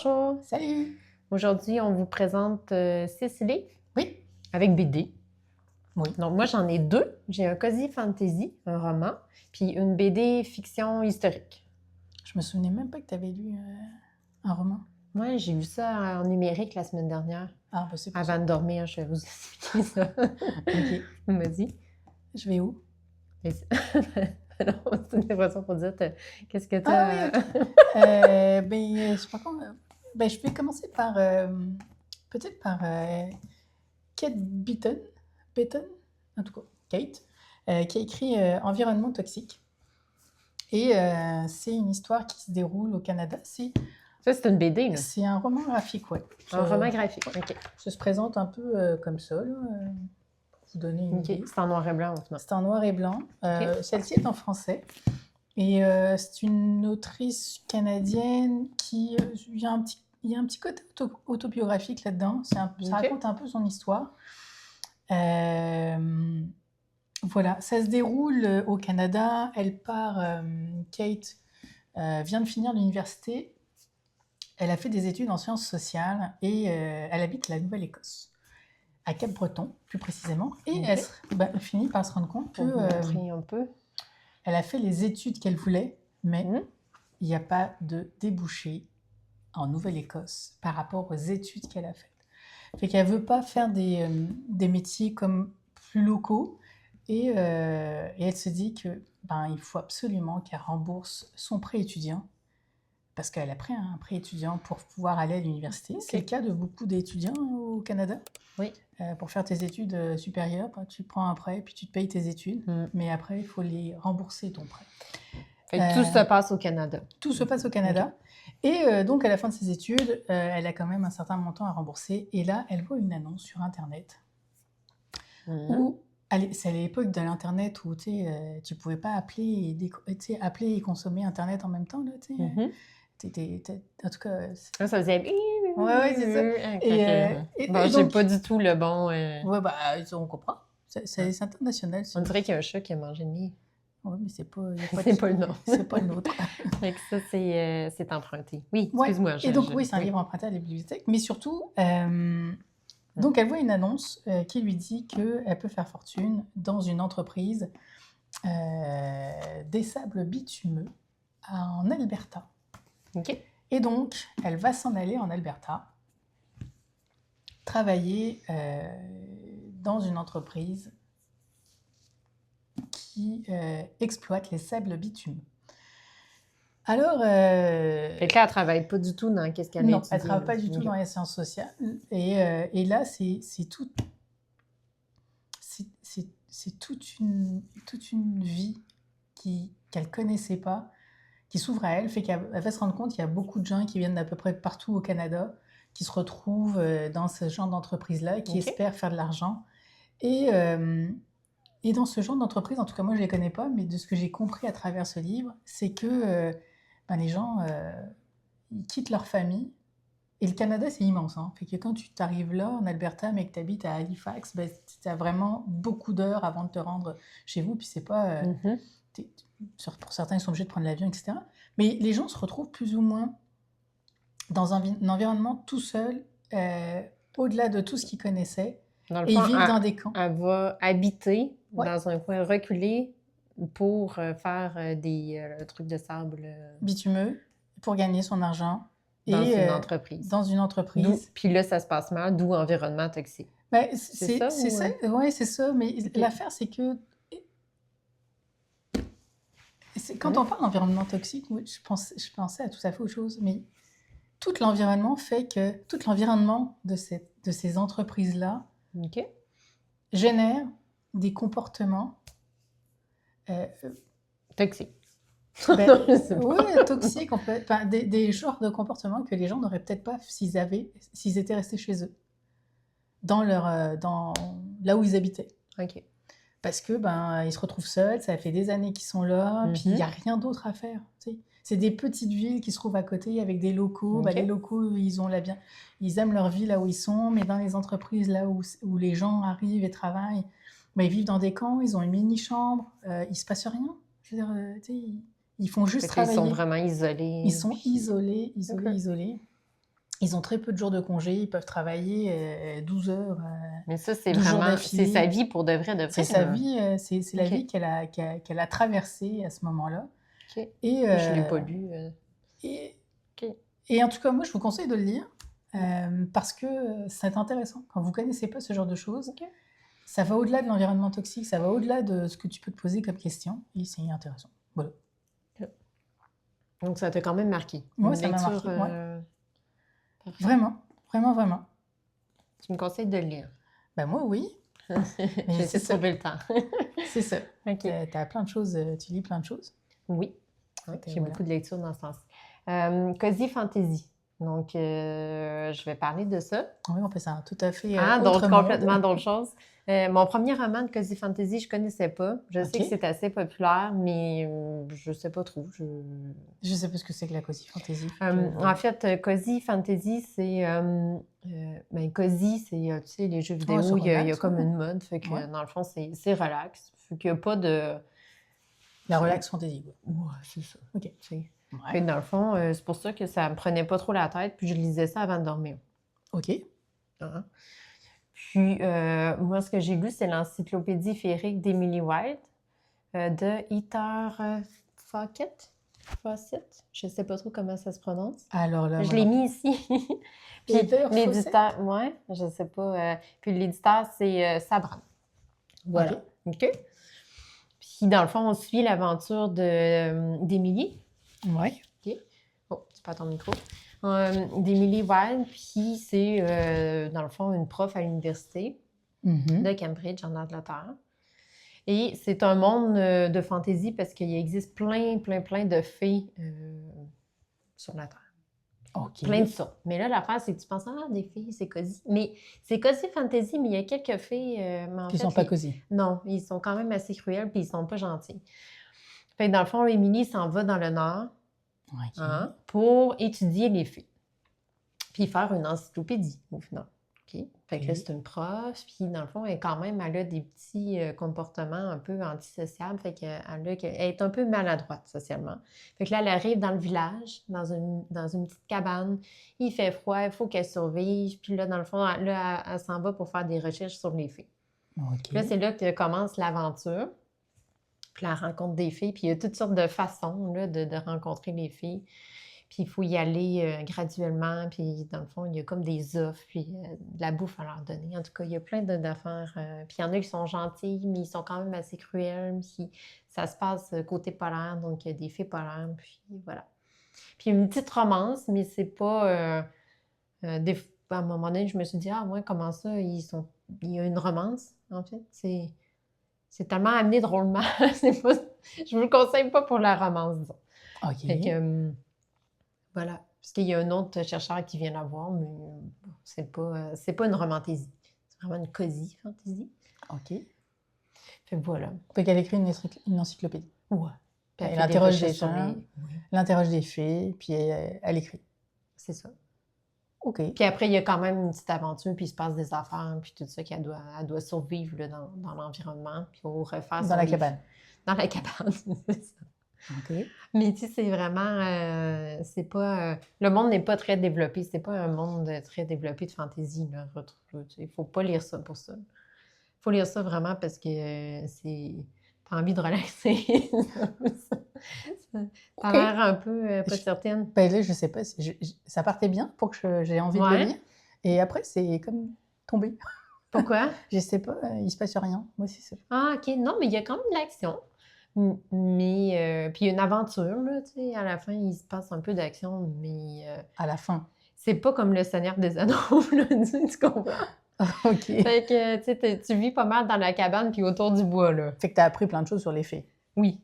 Bonjour. Salut! Aujourd'hui, on vous présente Cécilie Oui, avec BD. oui. Donc, moi, j'en ai deux. J'ai un Cozy Fantasy, un roman, puis une BD fiction historique. Je me souvenais même pas que tu avais lu un roman. Moi, j'ai lu ça en numérique la semaine dernière. Ah, bah c'est pour Avant ça. de dormir, je vais vous expliquer ça. Ok. Vas-y. Je vais où? Non, c'est une façon pour dire qu'est-ce que tu Ah oui, as. ok. Je sais pas comment. Je vais commencer par. Peut-être par Kate Beaton, en tout cas, Kate, qui a écrit Environnement toxique. Et c'est une histoire qui se déroule au Canada. Ça, c'est une BD, là. C'est un roman graphique, ouais. Un roman graphique. OK. Ça se présente un peu comme ça, là, pour vous donner une OK. idée. C'est en noir et blanc en ce moment. C'est en noir et blanc. Ok. Celle-ci est en français. Et c'est une autrice canadienne qui... il y a un petit côté autobiographique là-dedans. Ça Ok. raconte un peu son histoire. Voilà, ça se déroule au Canada. Kate vient de finir l'université. Elle a fait des études en sciences sociales et elle habite la Nouvelle-Écosse, à Cap-Breton plus précisément. Et Ok. elle finit par se rendre compte Pour vous que montrer un peu. elle a fait les études qu'elle voulait, mais Mhm. il n'y a pas de débouché en Nouvelle-Écosse par rapport aux études qu'elle a faites. Fait qu'elle veut pas faire des métiers comme plus locaux et elle se dit que il faut absolument qu'elle rembourse son prêt étudiant parce qu'elle a pris un prêt étudiant pour pouvoir aller à l'université. Ok. C'est le cas de beaucoup d'étudiants au Canada. Oui. Pour faire tes études supérieures, tu prends un prêt puis tu te payes tes études, mais après il faut les rembourser ton prêt. Fait que tout se passe au Canada. Tout se passe au Canada. Et donc, à la fin de ses études, elle a quand même un certain montant à rembourser. Et là, elle voit une annonce sur Internet où, c'est à l'époque de l'Internet où tu ne pouvais pas appeler et consommer Internet en même temps. Là, en tout cas... Ça faisait... Ouais, c'est ça. Bon, j'ai pas du tout le bon... Ouais, on comprend. C'est international. On dirait qu'il y a un chat qui a mangé le mien. Oui, mais c'est pas le nom. C'est pas le nôtre. Fait que ça, c'est emprunté. Oui, Ouais. excuse-moi. Et donc, oui, c'est un livre emprunté à la bibliothèque. Mais surtout, donc elle voit une annonce qui lui dit qu'elle peut faire fortune dans une entreprise des sables bitumeux en Alberta. OK. Et donc, elle va s'en aller en Alberta, travailler dans une entreprise qui exploite les sables bitumeux. Alors... Fait que là, elle travaille pas du tout dans qu'est-ce qu'elle a non, étudié. elle travaille pas du tout dans les sciences sociales. Et là, c'est toute une vie qu'elle connaissait pas, qui s'ouvre à elle, fait qu'elle va se rendre compte qu'il y a beaucoup de gens qui viennent d'à peu près partout au Canada, qui se retrouvent dans ce genre d'entreprise-là, qui espèrent faire de l'argent. Et dans ce genre d'entreprise, en tout cas moi je les connais pas, mais de ce que j'ai compris à travers ce livre, c'est que les gens ils quittent leur famille. Et le Canada, c'est immense. Hein. Fait que quand tu t'arrives là, en Alberta, mais que tu habites à Halifax, tu as vraiment beaucoup d'heures avant de te rendre chez vous. Puis c'est pas... pour certains, ils sont obligés de prendre l'avion, etc. Mais les gens se retrouvent plus ou moins dans un environnement tout seul, au-delà de tout ce qu'ils connaissaient. Dans le et fond, ils vivent dans des camps. Elle va habiter Ouais. dans un coin reculé pour faire des trucs de sable. Bitumeux, pour gagner son argent. Dans une entreprise. Dans une entreprise. Puis là, ça se passe mal, d'où environnement toxique. C'est ça. Oui, c'est ça. Mais l'affaire, c'est que quand on parle d'environnement toxique, je pensais à tout à fait autre chose. Mais tout l'environnement fait que tout l'environnement de ces entreprises-là génère des comportements toxiques. Oui, toxiques, des genres de comportements que les gens n'auraient peut-être pas s'ils étaient restés chez eux, dans là où ils habitaient. OK. Parce que ils se retrouvent seuls, ça fait des années qu'ils sont là, puis il n'y a rien d'autre à faire. Tu sais. C'est des petites villes qui se trouvent à côté avec des locaux. Les locaux, ils aiment leur vie là où ils sont, mais dans les entreprises là où les gens arrivent et travaillent, ils vivent dans des camps, ils ont une mini-chambre, il ne se passe rien. Je veux dire, tu sais, ils font juste travailler. Ils sont vraiment isolés. Ils sont isolés. Ils ont très peu de jours de congé, ils peuvent travailler 12 heures, Mais ça, c'est 12 jours vraiment, c'est d'affilée. sa vie pour de vrai, C'est sa là. vie, c'est la Ok, vie qu'elle a traversée à ce moment-là. ok. Et, Je l'ai pas lu. et, Ok. et en tout cas, moi, je vous conseille de le lire parce que c'est intéressant. Quand vous connaissez pas ce genre de choses, Ok. ça va au-delà de l'environnement toxique, ça va au-delà de ce que tu peux te poser comme question, et c'est intéressant. Voilà. Donc, ça t'a quand même marqué. Moi, Une ça m'a lecture. marqué. Ouais. Parfait. Vraiment, vraiment, vraiment. Tu me conseilles de le lire. Ben moi, oui. J'ai essayé de trouver le temps. C'est ça. Ok. Tu as plein de choses, tu lis plein de choses. Oui. Fait que J'ai voilà. beaucoup de lectures dans ce sens. Cozy Fantasy. Donc, je vais parler de ça. Oui, on fait ça tout à fait Donc autrement. complètement d'autres choses. Mon premier roman de Cozy Fantasy, je ne connaissais pas. Je sais Ok. que c'est assez populaire, mais je ne sais pas trop. Je sais pas ce que c'est que la cozy fantasy. En fait, Cozy Fantasy, c'est... Cozy, c'est, tu sais, les jeux vidéo, c'est il y a relax, comme ouais. une mode. Fait que, Ouais. dans le fond, c'est relax. Fait qu'il n'y a pas de... La relax fantasy. Ouais. Ouais, c'est ça. Ok. Tu sais. Ouais. Fait que dans le fond, c'est pour ça que ça me prenait pas trop la tête, puis je lisais ça avant de dormir. Ok. Hein. Puis, moi, ce que j'ai lu, c'est l'encyclopédie féerique d'Emily White de Heather Fawcett. Fawcett? Je ne sais pas trop comment ça se prononce. Alors là, Je l'ai mis ici. Puis Heather l'éditeur, ouais, je ne sais pas. Puis l'éditeur, c'est Sabran. Voilà. OK. Puis, dans le fond, on suit l'aventure d'Emily. Ouais. OK. Oh, c'est pas ton micro. D'Emily Wilde, puis c'est, dans le fond, une prof à l'université de Cambridge, en Angleterre. Et c'est un monde de fantaisie parce qu'il existe plein de fées sur la Terre. Ok. Plein de sortes. Mais là, l'affaire, c'est que tu penses, des fées, c'est cosy. Mais c'est cosy fantasy, mais il y a quelques fées... mais en Qui fait, sont pas cosy. Non, ils sont quand même assez cruels, puis ils sont pas gentils. Fait que dans le fond, Émilie s'en va dans le Nord Ok. pour étudier les fées. Puis faire une encyclopédie, au final. OK? Fait que là, c'est une prof, puis dans le fond, elle a des petits comportements un peu antisociables, fait qu'elle est un peu maladroite socialement. Fait que là, elle arrive dans le village, dans une petite cabane, il fait froid, il faut qu'elle survive, puis là, dans le fond, là, elle s'en va pour faire des recherches sur les fées. Ok. Puis là, c'est là que commence l'aventure, puis la rencontre des fées, puis il y a toutes sortes de façons là, de rencontrer les filles. Puis il faut y aller graduellement. Puis dans le fond, il y a comme des offres, puis de la bouffe à leur donner. En tout cas, il y a plein d'affaires. Puis il y en a qui sont gentils, mais ils sont quand même assez cruels. Puis ça se passe côté polaire, donc il y a des fées polaires. Puis voilà. Puis une petite romance, mais c'est pas... à un moment donné, je me suis dit, ouais, comment ça, il y a une romance, en fait. C'est tellement amené drôlement. Je vous le conseille pas pour la romance, disons. Ok. Fait que... Voilà. Parce qu'il y a un autre chercheur qui vient la voir, mais c'est pas une romantaisie. C'est vraiment une cozy fantasy. Ok. Fait que voilà. Fait qu'elle écrit une encyclopédie. Ouais. Puis Elle fait des interroge des recherches sur gens, elle interroge des fées, puis elle écrit. C'est ça. Ok. Puis après, il y a quand même une petite aventure, puis il se passe des affaires, puis tout ça qu'elle doit survivre là, dans l'environnement, puis au refaire Dans la cabane. Dans la cabane, c'est ça. Ok. Mais tu sais, c'est vraiment... c'est pas... le monde n'est pas très développé. C'est pas un monde très développé de fantaisie, là. Il faut pas lire ça pour ça. Il faut lire ça vraiment parce que t'as envie de relaxer. T'as l'air un peu pas certaine. Ben là, je sais pas. Ça partait bien pour que j'ai envie de le lire. Et après, c'est comme tombé. Pourquoi? Je sais pas, il se passe rien. Moi, c'est ça. Ah, OK. Non, mais il y a quand même de l'action. Mais, puis il y a une aventure, là, tu sais, à la fin, il se passe un peu d'action, mais... À la fin. C'est pas comme le Seigneur des Anneaux, là, tu comprends? Ok. Fait que, tu sais, tu vis pas mal dans la cabane puis autour du bois, là. Fait que t'as appris plein de choses sur les fées. Oui.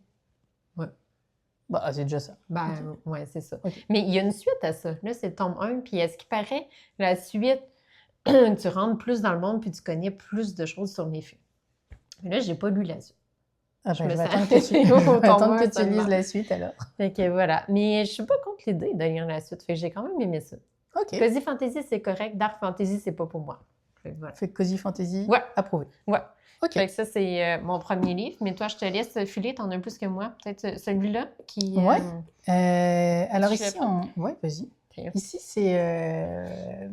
Bah, c'est déjà ça. Ben, ouais, c'est ça. Ok. Mais il y a une suite à ça. Là, c'est le tome 1, puis à ce qui paraît, la suite, tu rentres plus dans le monde puis tu connais plus de choses sur les fées. Mais là, j'ai pas lu la suite. Ah ben, me je vais sens- attendre que tu, Au je vais attendre tombeur que tu seulement. lises la suite alors. Fait que voilà. Mais je suis pas contre l'idée de lire la suite. Fait que j'ai quand même aimé ça. Ok. Cozy Fantasy, c'est correct. Dark Fantasy, c'est pas pour moi. Fait que voilà. Fait que Cozy Fantasy, Ouais. approuvé. Ouais. Ok. Fait que ça, c'est mon premier livre. Mais toi, je te laisse filer. T'en as plus que moi. Peut-être celui-là qui... Ouais. Alors je ici, vais prendre. ouais, vas-y. OK. Ici, c'est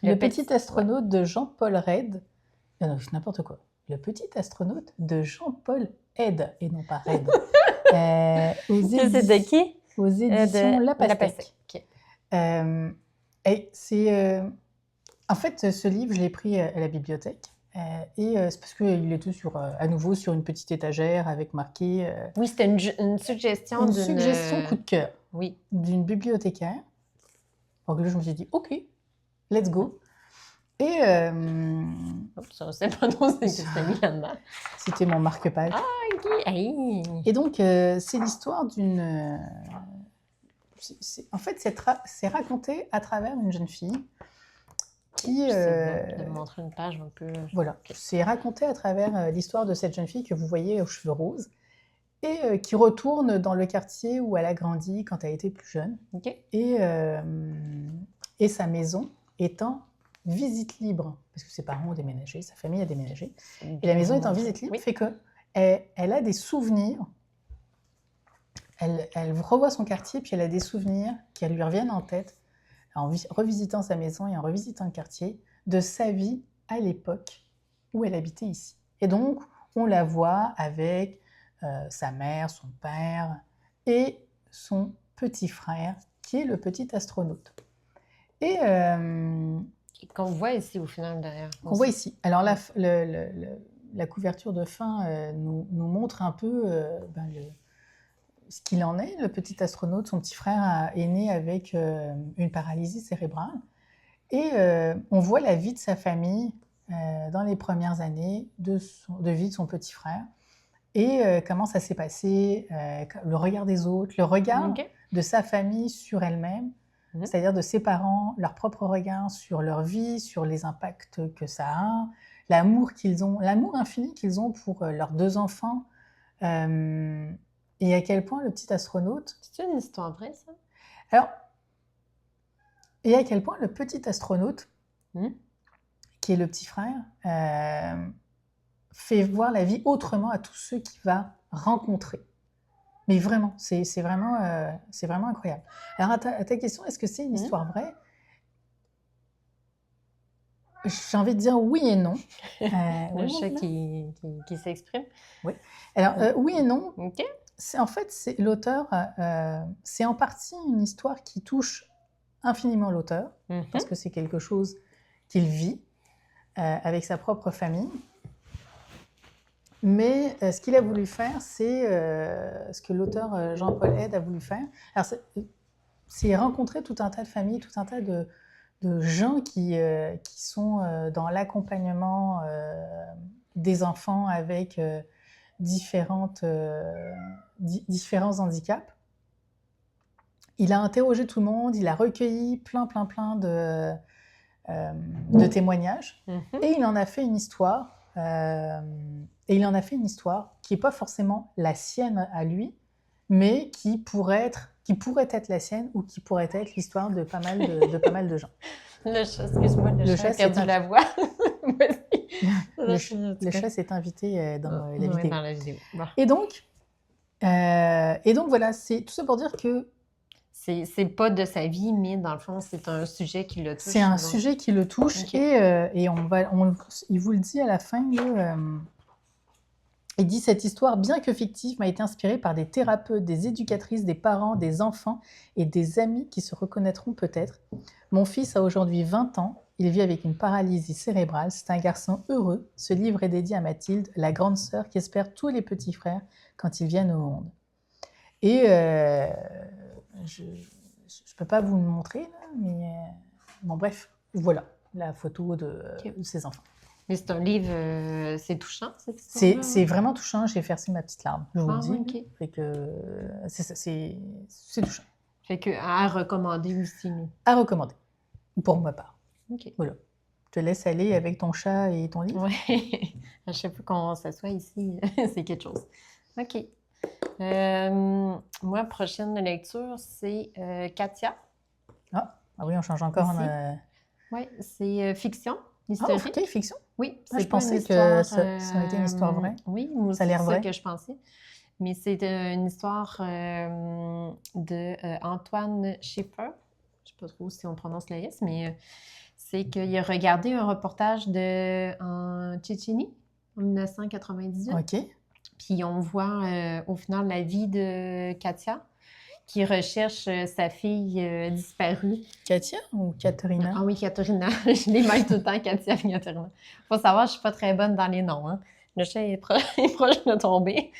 Le petit astronaute de Jean-Paul Red. Non, c'est n'importe quoi. Le petit astronaute de Jean-Paul Ed, et non pas Red. C'est de qui? Aux éditions La La Pastèque. OK. Et c'est... En fait, ce livre, je l'ai pris à la bibliothèque. Et c'est parce qu'il était à nouveau sur une petite étagère avec marqué... Oui, c'était une suggestion une suggestion coup de cœur oui. d'une bibliothécaire. Donc là, je me suis dit, OK, let's go. Et... ça, c'est pas trop ce que c'était mis là-dedans. C'était mon marque-page. Ah, OK. Hey. Et donc, c'est l'histoire d'une... En fait, c'est raconté à travers une jeune fille qui... de me montrer une page un peu... Voilà, okay. C'est raconté à travers l'histoire de cette jeune fille que vous voyez aux cheveux roses et qui retourne dans le quartier où elle a grandi quand elle était plus jeune. Okay. Et sa maison est en visite libre, parce que ses parents ont déménagé, sa famille a déménagé. Et la maison est en visite libre, fait qu'elle a des souvenirs. Elle revoit son quartier, puis elle a des souvenirs qui lui reviennent en tête, en revisitant sa maison et en revisitant le quartier, de sa vie à l'époque où elle habitait ici. Et donc, on la voit avec sa mère, son père et son petit frère, qui est le petit astronaute. Et qu'on voit ici, au final, derrière. Qu'on voit ici. Alors, la couverture de fin nous montre un peu ce qu'il en est. Le petit astronaute, son petit frère, est né avec une paralysie cérébrale. Et on voit la vie de sa famille dans les premières années de vie de son petit frère. Et comment ça s'est passé, le regard des autres, le regard de sa famille sur elle-même, c'est-à-dire de ses parents, leur propre regard sur leur vie, sur les impacts que ça a, l'amour infini qu'ils ont pour leurs 2 enfants, et à quel point le petit astronaute... C'est une histoire vraie, ça? Alors, et à quel point le petit astronaute, qui est le petit frère, fait voir la vie autrement à tous ceux qu'il va rencontrer. Mais vraiment, c'est vraiment incroyable. Alors, à ta question, est-ce que c'est une histoire vraie? J'ai envie de dire oui et non. Le chat qui s'exprime. Oui. Alors, oui et non. OK. En fait, l'auteur, c'est en partie une histoire qui touche infiniment l'auteur, parce que c'est quelque chose qu'il vit avec sa propre famille. Mais ce qu'il a voulu faire, c'est ce que l'auteur Jean-Paul Ed a voulu faire. Alors, c'est rencontrer tout un tas de familles, tout un tas de gens qui sont dans l'accompagnement des enfants avec différents handicaps. Il a interrogé tout le monde, il a recueilli plein de témoignages, et il en a fait une histoire. Et il en a fait une histoire qui n'est pas forcément la sienne à lui, mais qui pourrait être la sienne, ou qui pourrait être l'histoire de pas mal de gens. Le chat, excuse-moi, le chat a perdu la voix. Le chat s'est invité dans la vidéo. Dans la vidéo. Bon. Et donc voilà, c'est tout ça pour dire que c'est pas de sa vie, mais dans le fond, c'est un sujet qui le touche. C'est un sujet qui le touche, okay. Et il vous le dit à la fin. Il dit « Cette histoire, bien que fictive, m'a été inspirée par des thérapeutes, des éducatrices, des parents, des enfants et des amis qui se reconnaîtront peut-être. Mon fils a aujourd'hui 20 ans. Il vit avec une paralysie cérébrale. C'est un garçon heureux. Ce livre est dédié à Mathilde, la grande sœur qui espère tous les petits frères quand ils viennent au monde. » Et je ne peux pas vous le montrer, là, mais bon, bref, voilà la photo de ses enfants. Mais c'est un livre, c'est touchant, cette histoire-là? C'est vraiment touchant, j'ai versé ma petite larme, je vous le dis. Okay. Fait que c'est touchant. Fait que à recommander aussi. À recommander, pour ma part. OK. Voilà. Je te laisse aller avec ton chat et ton livre. Oui, à chaque fois qu'on s'assoit ici, c'est quelque chose. OK. Moi, prochaine lecture, c'est Katia. Ah oui, on change encore. Oui, c'est fiction. Historique. Ah, OK, fiction? Oui. Je pensais que ça a été une histoire vraie. Oui, moi aussi, ça a l'air vrai. C'est ça que je pensais. Mais c'est une histoire de Antoine Schiffer. je sais pas trop si on prononce le S, mais c'est qu'il a regardé un reportage en Tchétchénie en 1998. OK. Puis on voit au final la vie de Katia, qui recherche sa fille disparue. Katia ou Katerina? Ah oui, Katerina. Je les mêle tout le temps, Katia et Katerina. Faut savoir, je suis pas très bonne dans les noms. Hein. Le chat est proche de tomber.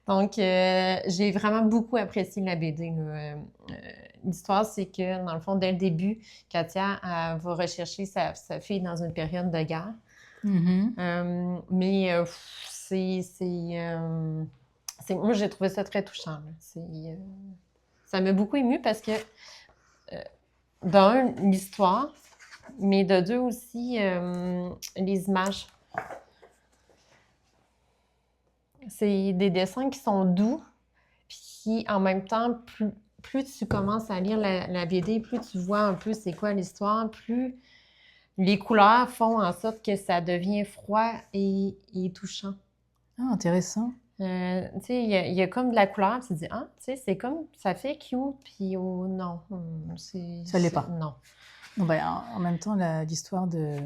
Donc, j'ai vraiment beaucoup apprécié la BD. L'histoire, c'est que, dans le fond, dès le début, Katia elle va rechercher sa fille dans une période de guerre. Mais moi, j'ai trouvé ça très touchant. Ça m'a beaucoup émue parce que, d'un, l'histoire, mais de deux aussi, les images. C'est des dessins qui sont doux, puis en même temps, plus tu commences à lire la BD, plus tu vois un peu c'est quoi l'histoire, plus les couleurs font en sorte que ça devient froid et touchant. Ah, intéressant. Tu sais, il y a comme de la couleur, tu te dis, ah, tu sais, c'est comme, ça fait cute, puis oh non, Ça l'est pas. Non. Non, ben, en même temps, l'histoire de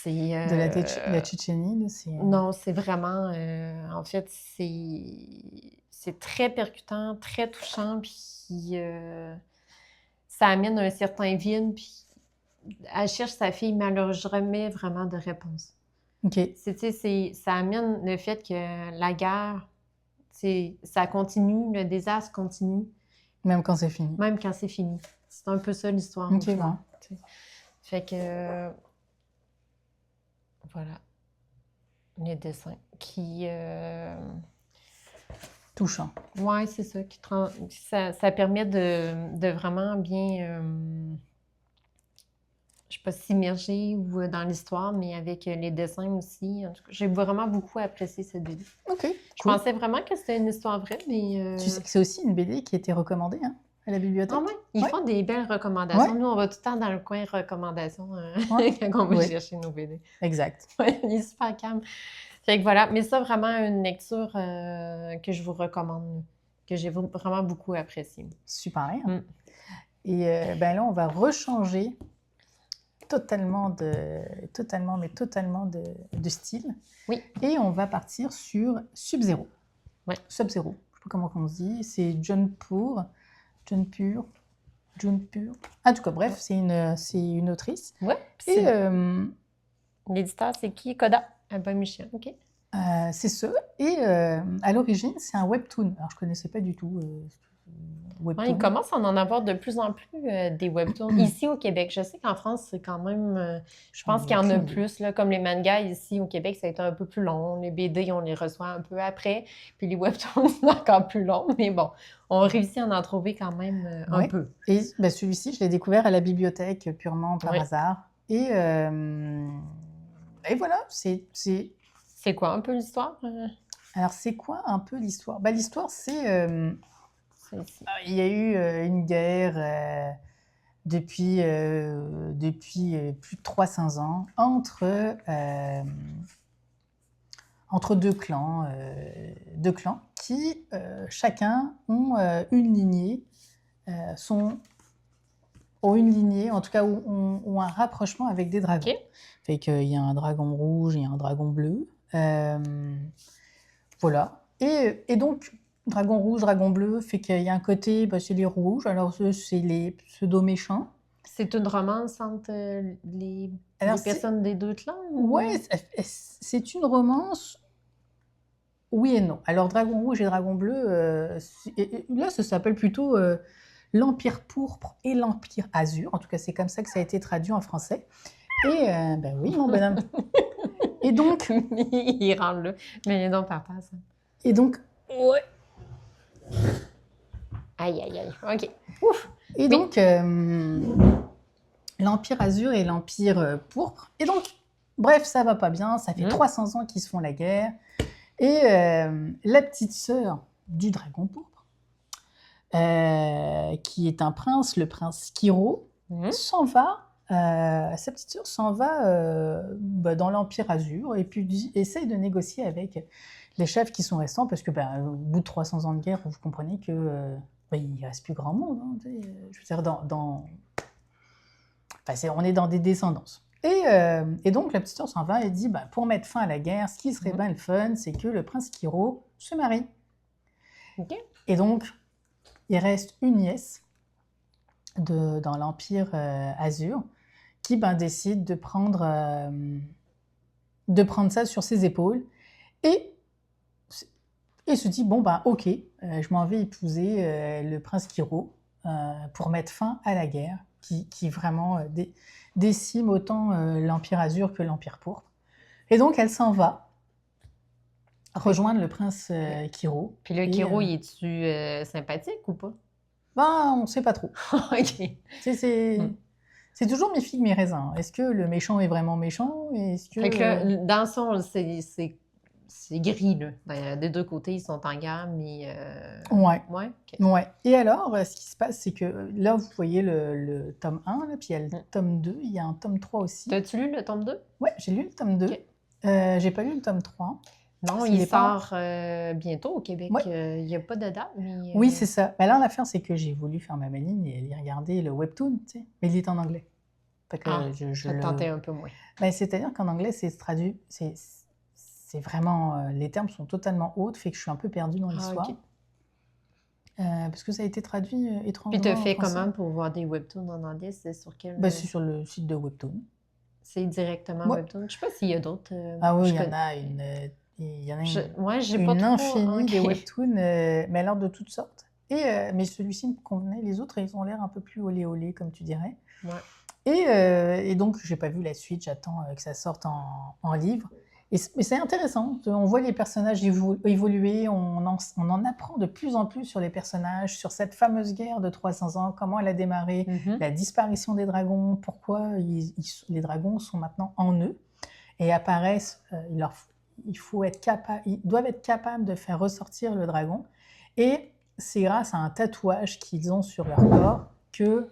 la Tchétchénie, c'est... Non, c'est vraiment... en fait, c'est très percutant, très touchant, puis ça amène un certain vide, puis elle cherche sa fille, mais elle n'a jamais vraiment de réponse. OK. Ça amène le fait que la guerre, ça continue, le désastre continue. Même quand c'est fini. Même quand c'est fini. C'est un peu ça l'histoire. OK, bon. Fait que... Voilà. Les dessins qui... Touchant. Oui, c'est ça. Ça permet de vraiment bien... je sais pas, s'immerger ou dans l'histoire, mais avec les dessins aussi. En tout cas, j'ai vraiment beaucoup apprécié cette BD. OK, Je pensais vraiment que c'était une histoire vraie, mais... Tu sais que c'est aussi une BD qui a été recommandée hein, à la bibliothèque. Ah ouais? Ils font des belles recommandations. Nous, on va tout le temps dans le coin recommandations quand on va chercher nos BD. Exact. Oui, il est super calme. Fait que voilà, mais ça, vraiment une lecture que je vous recommande, que j'ai vraiment beaucoup appréciée. Super. Et ben là, on va rechanger totalement de style. Oui. Et on va partir sur Sub-Zero. Ouais. Sub-Zero, je ne sais pas comment on se dit. C'est Jounpur. En tout cas, bref, c'est une autrice. Ouais. Et l'éditeur, c'est qui? Coda. Albin Michel, OK. C'est ça. Et à l'origine, c'est un webtoon. Alors, je ne connaissais pas du tout webtoon. Il commence à en avoir de plus en plus des webtoons. Ici, au Québec, je sais qu'en France, c'est quand même... je pense qu'il y en a plus. Là, comme les mangas, ici, au Québec, ça a été un peu plus long. Les BD, on les reçoit un peu après. Puis les webtoons, c'est encore plus long. Mais bon, on réussit à en trouver quand même un peu. Et ben, celui-ci, je l'ai découvert à la bibliothèque purement par hasard. Et voilà, c'est... C'est quoi un peu l'histoire? Alors, c'est quoi un peu l'histoire? Ben, l'histoire, c'est... il y a eu une guerre depuis plus de 300 ans entre deux clans qui, chacun, ont une lignée, en tout cas, ont un rapprochement avec des dragons. Okay. Fait qu'il y a un dragon rouge et un dragon bleu. Voilà. Et donc, dragon rouge, dragon bleu, fait qu'il y a un côté, c'est les rouges, alors c'est les pseudo-méchants. C'est une romance entre les personnes des deux clans? Oui, c'est une romance, oui et non. Alors, dragon rouge et dragon bleu, là, ça s'appelle plutôt l'Empire pourpre et l'Empire azur. En tout cas, c'est comme ça que ça a été traduit en français. Et, ben oui, mon bonhomme. Et donc... il rentre là, mais il est donc par terre, ça. Et donc... Ouais. Aïe, aïe, aïe. OK. Ouf. Et donc, l'Empire azur et l'Empire pourpre. Et donc, bref, ça va pas bien. Ça fait 300 ans qu'ils se font la guerre. Et la petite sœur du dragon pourpre, qui est un prince, le prince Kiro, s'en va... sa petite sœur s'en va dans l'Empire azur et puis essaye de négocier avec les chefs qui sont restants parce que au bout de 300 ans de guerre, vous comprenez que il ne reste plus grand monde. Hein, je veux dire, dans Enfin, on est dans des descendances. Et donc, la petite sœur s'en va et dit, bah, pour mettre fin à la guerre, ce qui serait bien le fun, c'est que le prince Kiro se marie. OK. Et donc, il reste une nièce dans l'Empire Azur qui décide de prendre ça sur ses épaules et se dit, bon, ok, je m'en vais épouser le prince Kiro pour mettre fin à la guerre qui vraiment décime autant l'Empire Azur que l'Empire Pourpre. Et donc, elle s'en va rejoindre le prince Kiro. Puis le Kiro, il est-tu sympathique ou pas? On ne sait pas trop. OK. C'est toujours mes figues, mes raisins. Est-ce que le méchant est vraiment méchant? Fait que là, dans le son, c'est gris, là. Ben, des deux côtés, ils sont en guerre, mais... Ouais. Ouais? OK. Ouais. Et alors, ce qui se passe, c'est que là, vous voyez le tome 1, là, puis il y a le tome 2, il y a un tome 3 aussi. T'as-tu lu le tome 2? Ouais, j'ai lu le tome 2. OK. J'ai pas lu le tome 3. Non, il sort bientôt au Québec. Ouais. Il n'y a pas de date, mais... Oui, c'est ça. Mais là, l'affaire, c'est que j'ai voulu faire ma maline et aller regarder le webtoon, tu sais. Mais il est en anglais. Fait que ça te tentait un peu moins. C'est-à-dire qu'en anglais, c'est traduit... C'est vraiment... les termes sont totalement autres, fait que je suis un peu perdue dans l'histoire. OK. Parce que ça a été traduit étrangement. Puis tu as fait comment pour voir des webtoons en anglais? C'est sur quel... c'est sur le site de Webtoon. C'est directement Webtoon? Je sais pas s'il y a d'autres... Ah oui, il y en a une... Il y en a une infinie des webtoons, mais alors de toutes sortes. Mais celui-ci me convenait. Les autres, ils ont l'air un peu plus olé, comme tu dirais. Ouais. Et donc, j'ai pas vu la suite. J'attends que ça sorte en livre. Mais c'est intéressant. On voit les personnages évoluer. On en apprend de plus en plus sur les personnages, sur cette fameuse guerre de 300 ans, comment elle a démarré, la disparition des dragons, pourquoi les dragons sont maintenant en eux et apparaissent. Ils doivent être capables de faire ressortir le dragon. Et c'est grâce à un tatouage qu'ils ont sur leur corps que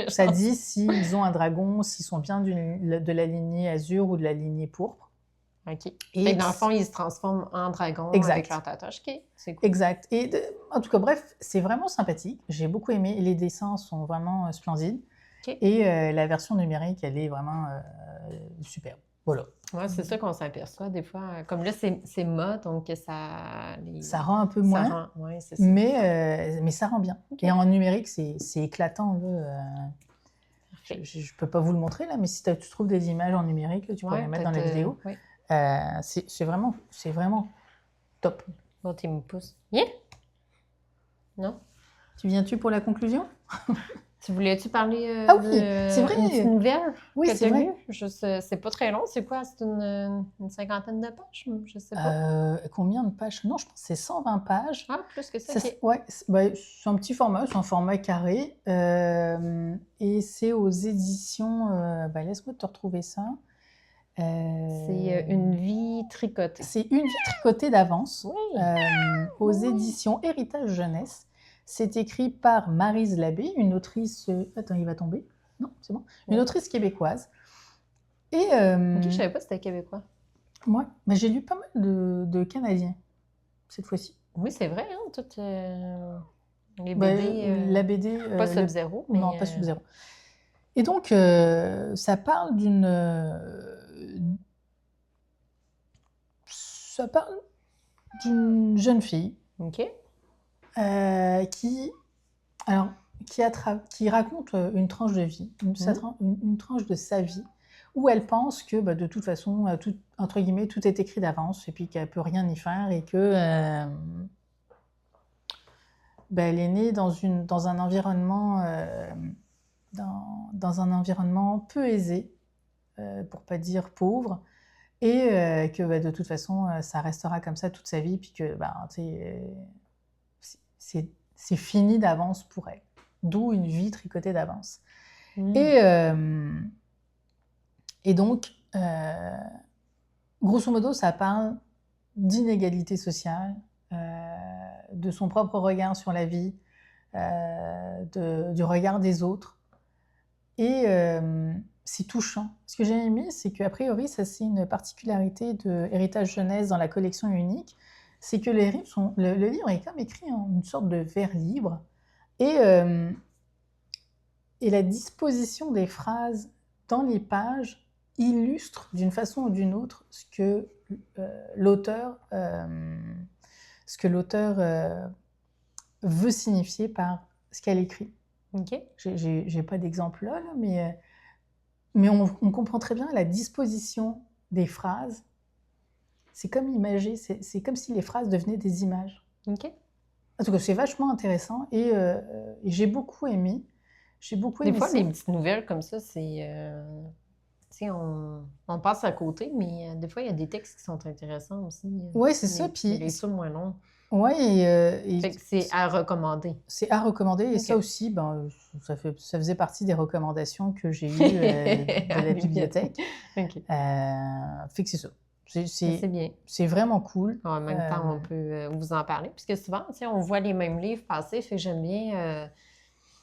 ça dit s'ils ont un dragon, s'ils sont bien de la lignée Azur ou de la lignée Pourpre. OK. Et dans le fond, ils se transforment en dragon avec leur tatouage. OK, c'est cool. Exact. Et en tout cas, bref, c'est vraiment sympathique. J'ai beaucoup aimé. Les dessins sont vraiment splendides. OK. Et la version numérique, elle est vraiment superbe. Voilà. Ouais, c'est ça qu'on s'aperçoit des fois. Comme là, c'est mode, donc ça rend un peu moins. Ouais, c'est ça. Mais ça rend bien. Okay. Et en numérique, c'est éclatant. Je ne peux pas vous le montrer là, mais si tu trouves des images en numérique, là, tu peux les mettre dans la vidéo. Oui. C'est vraiment top. Bon, tu me pousses. Yeah? Non? Tu viens-tu pour la conclusion? Tu voulais-tu parler c'est vrai. Une nouvelle oui, que tu as lue? C'est pas très long. C'est quoi? C'est une cinquantaine de pages? Je sais pas. Combien de pages? Non, je pense que c'est 120 pages. Ah, plus que ça? Ouais, c'est un petit format, c'est un format carré. Et c'est aux éditions... laisse-moi te retrouver ça. C'est Une vie tricotée. C'est Une vie tricotée d'avance. Oui. Aux éditions Héritage Jeunesse. C'est écrit par Maryse Labbé, une autrice... Attends, il va tomber. Non, c'est bon. Une autrice québécoise. Et, OK, je savais pas que c'était québécois. Moi, j'ai lu pas mal de Canadiens, cette fois-ci. Oui, c'est vrai, hein, toutes les BD... la BD... pas Sub-Zero, mais... Non, pas Sub-Zero. Et donc, ça parle d'une... Ça parle d'une jeune fille... OK. qui raconte une tranche de vie, une tranche de sa vie, où elle pense que de toute façon, entre guillemets, tout est écrit d'avance et puis qu'elle ne peut rien y faire et que elle est née dans un environnement peu aisé, pour pas dire pauvre, et que de toute façon, ça restera comme ça toute sa vie, puis que c'est fini d'avance pour elle. D'où une vie tricotée d'avance. Et donc, grosso modo, ça parle d'inégalité sociale, de son propre regard sur la vie, du regard des autres. Et c'est touchant. Ce que j'ai aimé, c'est qu'a priori, ça c'est une particularité de Héritage Jeunesse dans la collection unique, c'est que le livre est comme écrit en une sorte de vers libre. Et Et la disposition des phrases dans les pages illustre d'une façon ou d'une autre l'auteur, ce que l'auteur veut signifier par ce qu'elle écrit. OK. J'ai pas d'exemple là, mais on comprend très bien la disposition des phrases. C'est comme imagé, c'est comme si les phrases devenaient des images. OK. En tout cas, c'est vachement intéressant et j'ai beaucoup aimé. Des fois, ça. les petites nouvelles comme ça, c'est... tu sais, on passe à côté, mais des fois, il y a des textes qui sont intéressants aussi. Ouais, c'est ça. Puis, Les lectures moins longues. ouais, et Fait que c'est à recommader. c'est à recommander. Et Ok. ça aussi, ben, ça faisait partie des recommandations que j'ai eues de la bibliothèque. Ok. Fait que c'est ça. C'est bien. C'est vraiment cool. En même temps, on peut vous en parler, puisque souvent, tu sais, on voit les mêmes livres passer, fait que j'aime bien,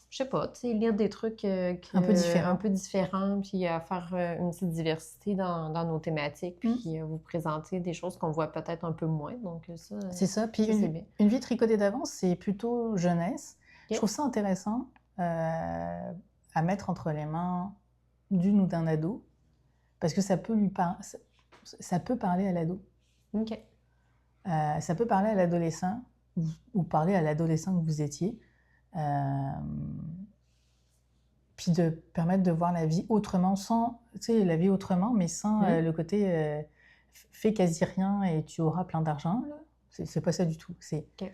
je sais pas, tu sais, lire des trucs Un peu différents. un peu différents, puis faire une petite diversité dans nos thématiques, puis vous présenter des choses qu'on voit peut-être un peu moins, donc ça... C'est ça. Puis ça, c'est bien. une vie tricotée d'avance, c'est plutôt jeunesse. Ok. Je trouve ça intéressant à mettre entre les mains d'une ou d'un ado, parce que ça peut ça peut parler à l'ado. OK. Ça peut parler à l'adolescent ou parler à l'adolescent que vous étiez. Puis de permettre de voir la vie autrement, la vie autrement, mais sans le côté fais quasi rien et tu auras plein d'argent. C'est pas ça du tout. OK.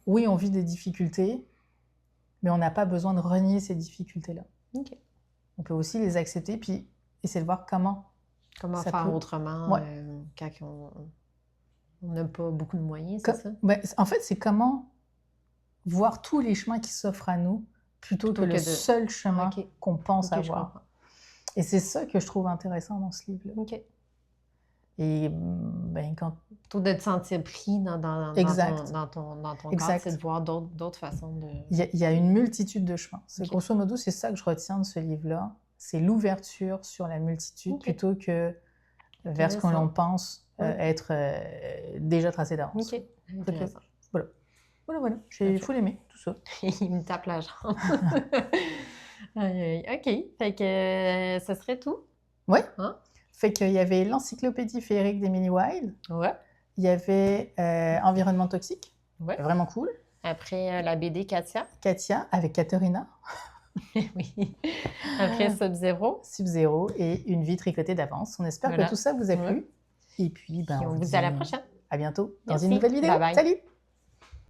Oui, on vit des difficultés, mais on n'a pas besoin de renier ces difficultés-là. OK. On peut aussi les accepter, puis essayer de voir comment faire autrement quand on n'a pas beaucoup de moyens, c'est ça? En fait, c'est comment voir tous les chemins qui s'offrent à nous plutôt que le seul chemin qu'on pense avoir. Et c'est ça que je trouve intéressant dans ce livre-là. OK. Et plutôt de te sentir pris dans ton cadre, c'est de voir d'autres façons de... Il y a une multitude de chemins. Grosso modo, c'est ça que je retiens de ce livre-là. C'est l'ouverture sur la multitude plutôt que vers ce que l'on pense être déjà tracé d'avance. OK. Intéressant. Voilà. J'ai full aimé tout ça. Il me tape la jambe. OK. Fait que ça serait tout? Ouais. Hein? Fait qu'il y avait l'encyclopédie féerique d'Emily Wilde. Ouais. Il y avait Environnement toxique. Ouais. Vraiment cool. Après la BD Katia. Katia avec Katerina. Oui. Après Sub-Zero. Sub-Zero et Une vie tricotée d'avance. On espère que tout ça vous a plu. Et puis, on vous dit à la prochaine. À bientôt dans une nouvelle vidéo. Bye bye. Salut!